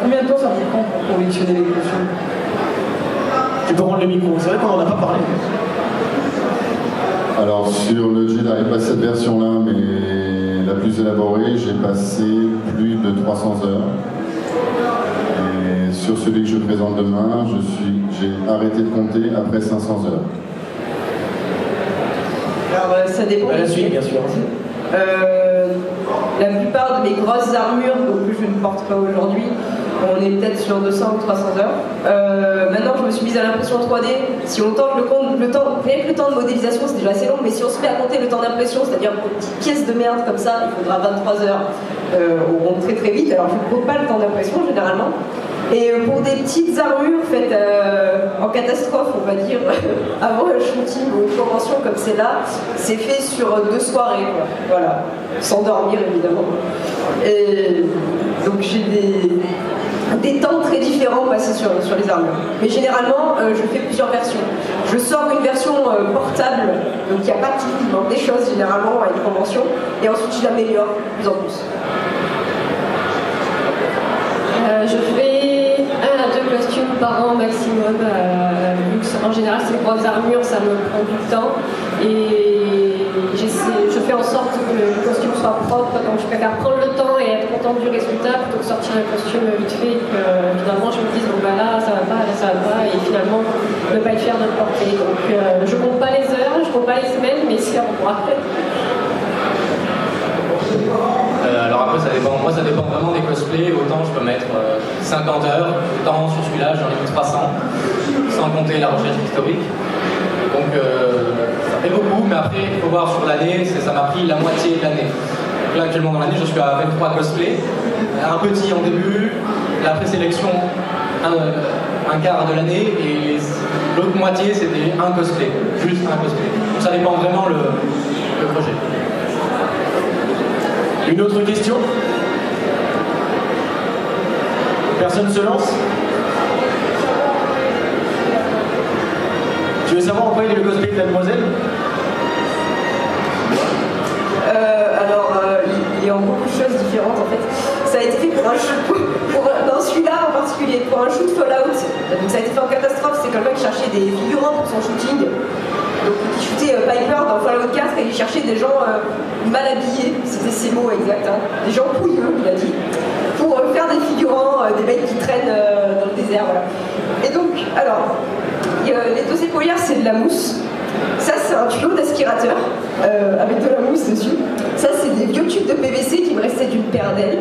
combien de temps ça vous prend pour collectionner les costumes. Tu peux rendre le micro, c'est vrai qu'on n'en a pas parlé. Alors sur le Jedi, pas cette version-là, mais la plus élaborée, j'ai passé plus de 300 heures. Et sur celui que je présente demain, j'ai arrêté de compter après 500 heures. Alors ça dépend. À la suite, bien sûr. La plupart de mes grosses armures, donc que je ne porte pas aujourd'hui, on est peut-être sur 200 ou 300 heures. Maintenant, je me suis mise à l'impression 3D. Si on tente le temps, rien que le temps de modélisation, c'est déjà assez long, mais si on se met à compter le temps d'impression, c'est-à-dire pour une petite pièce de merde comme ça, il faudra 23 heures. On rentre très très vite, alors je ne compte pas le temps d'impression généralement. Et pour des petites armures faites en catastrophe, on va dire, avant un shooting ou une convention comme celle-là, c'est fait sur 2 soirées, quoi. Voilà, sans dormir évidemment. Et donc j'ai des temps très différents passés sur les armures. Mais généralement, je fais plusieurs versions. Je sors une version portable, donc il n'y a pas tout, il manque des choses généralement à une convention, et ensuite je l'améliore de plus en plus. Je fais 1 à 2 costumes par an maximum. En général, c'est les grosses armures, ça me prend du temps. Et je fais en sorte que le costume soit propre, donc je préfère prendre le temps et être contente du résultat plutôt que sortir un costume vite fait et que finalement je me dise bon bah là ça va pas, et finalement ne pas être fière de le porter. Donc je compte pas les heures, je compte pas les semaines, mais c'est en moi. Alors après ça dépend, moi ça dépend vraiment des cosplays, autant je peux mettre 50 heures, autant sur celui-là j'en ai mis 300, sans compter la recherche historique. Donc ça fait beaucoup, mais après il faut voir sur l'année, ça m'a pris la moitié de l'année. Donc là actuellement dans l'année je suis à 23 cosplays, un petit en début, la présélection un quart de l'année et l'autre moitié c'était un cosplay, juste un cosplay. Donc ça dépend vraiment le projet. Une autre question? Personne se lance? Tu veux savoir en quoi il est le cosplay de la demoiselle? Il y a beaucoup de choses différentes en fait. Ça a été fait pour un shoot, dans celui-là en particulier, pour un shoot Fallout. Donc ça a été fait en catastrophe, c'est quelqu'un qui cherchait des figurants pour son shooting. Donc il shootait Piper dans Fallout 4 et il cherchait des gens mal habillés, c'était ses mots exacts, hein. Des gens pouilleux, il a dit, pour faire des figurants, des mecs qui traînent dans le désert, voilà. Et donc, alors, les dos épaulières c'est de la mousse. Ça c'est un tuyau d'aspirateur avec de la mousse dessus. Ça c'est des vieux tubes de PVC qui me restaient d'une paire d'ailes.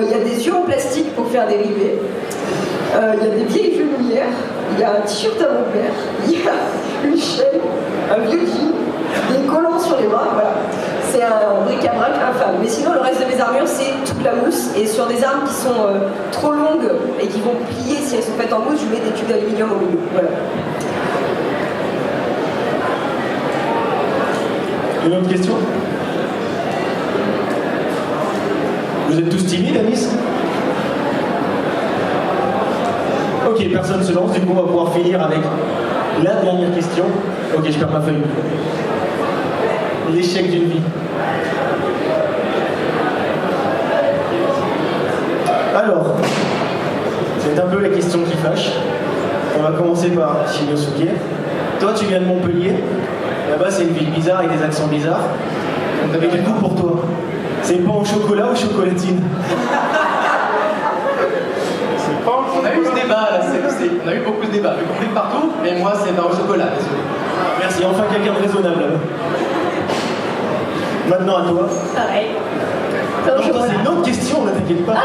Il y a des yeux en plastique pour faire des rivets. Il y a des vieilles genouillères. Il y a un t-shirt à mon père. Il y a une chaîne, un vieux jean, des collants sur les bras. Voilà. c'est un bric-à-brac infâme. Mais sinon, le reste de mes armures, c'est toute la mousse. Et sur des armes qui sont trop longues et qui vont plier si elles sont faites en mousse, je mets des tubes d'aluminium au milieu. Voilà. Une autre question? Vous êtes tous timides, Anis? Ok, personne se lance, du coup on va pouvoir finir avec la dernière question. Ok, je perds ma feuille. L'échec d'une vie. Alors, c'est un peu la question qui fâche. On va commencer par Shinosuke. Toi, tu viens de Montpellier. Là-bas, c'est une ville bizarre avec des accents bizarres. Et du coup, pour toi, c'est pain au chocolat ou chocolatine? On a eu ce débat là, on a eu beaucoup de débats, j'ai compris partout, mais moi c'est pain au chocolat, désolé. Merci, enfin quelqu'un de raisonnable là-bas. Maintenant à toi. Pareil. Non, toi, c'est une autre question, ne t'inquiète pas.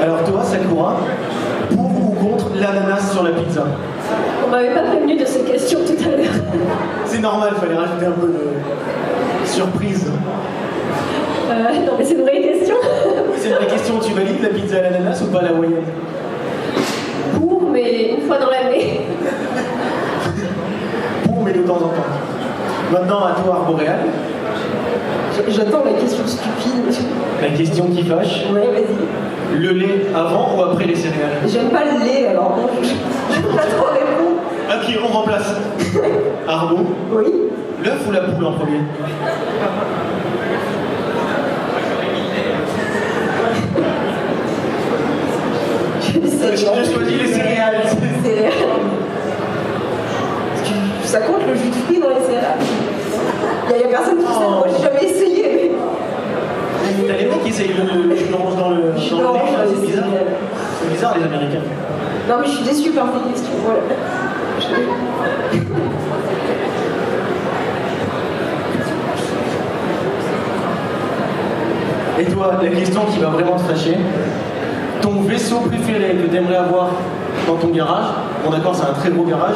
Alors toi, Sakura, pour ou contre l'ananas sur la pizza? On m'avait pas prévenu de ces questions tout à l'heure. C'est normal, il fallait rajouter un peu de surprise. Non mais c'est une vraie question. C'est une vraie question, tu valides la pizza à l'ananas ou pas la hawaïenne? Pour, mais une fois dans l'année. Pour, mais de temps en temps. Maintenant à toi, Arboréal. J'attends la question stupide. La question qui fâche. Ouais, vas-y. Le lait avant ou après les céréales? J'aime pas le lait, alors bon, je peux pas trop répondre. Ok, on remplace. Arbo, Oui. l'œuf ou la poule en premier? J'ai choisi les céréales. Céréales. Ça compte le jus de fruits dans les céréales? Il y a personne qui fait ça, moi j'ai jamais essayé. T'as les mecs qui essayent le jus d'orange dans le lait, c'est bizarre. C'est bizarre les Américains. Non mais je suis déçue par tes questions, voilà. Et toi, la question qui va vraiment te fâcher, ton vaisseau préféré que tu aimerais avoir dans ton garage, bon d'accord c'est un très gros garage,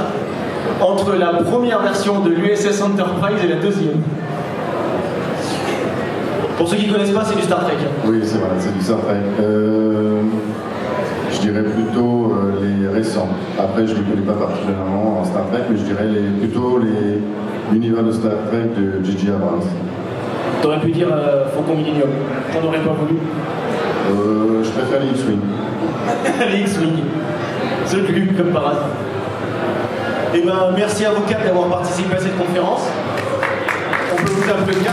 entre la première version de l'USS Enterprise et la deuxième. Pour ceux qui ne connaissent pas, c'est du Star Trek. Oui, c'est vrai, c'est du Star Trek. Je dirais plutôt les récents. Après, je ne les connais pas particulièrement en Star Trek, mais je dirais plutôt l'univers de Star Trek de J.J. Abrams. T'aurais pu dire Faucon Millennium. T'en aurais pas voulu. Je préfère les X-Wing. Les X-Wing. C'est le luxe comme par hasard. Eh ben, merci à vous quatre d'avoir participé à cette conférence. On peut vous applaudir.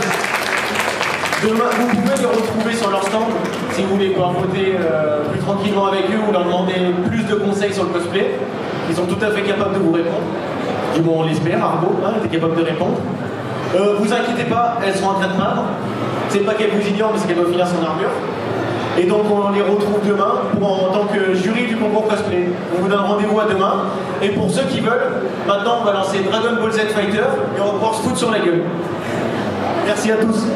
Demain, vous pouvez les retrouver sur leur stand si vous voulez pouvoir voter plus tranquillement avec eux ou leur demander plus de conseils sur le cosplay. Ils sont tout à fait capables de vous répondre. Du moins, on l'espère, Argo, hein, elle est capable de répondre. Vous inquiétez pas, elles sont en train de peindre. C'est pas qu'elle vous ignore, mais c'est qu'elle doit finir son armure. Et donc on les retrouve demain en tant que jury du concours cosplay. On vous donne rendez-vous à demain. Et pour ceux qui veulent, maintenant on va lancer Dragon Ball Z Fighter et on va pouvoir se foutre sur la gueule. Merci à tous.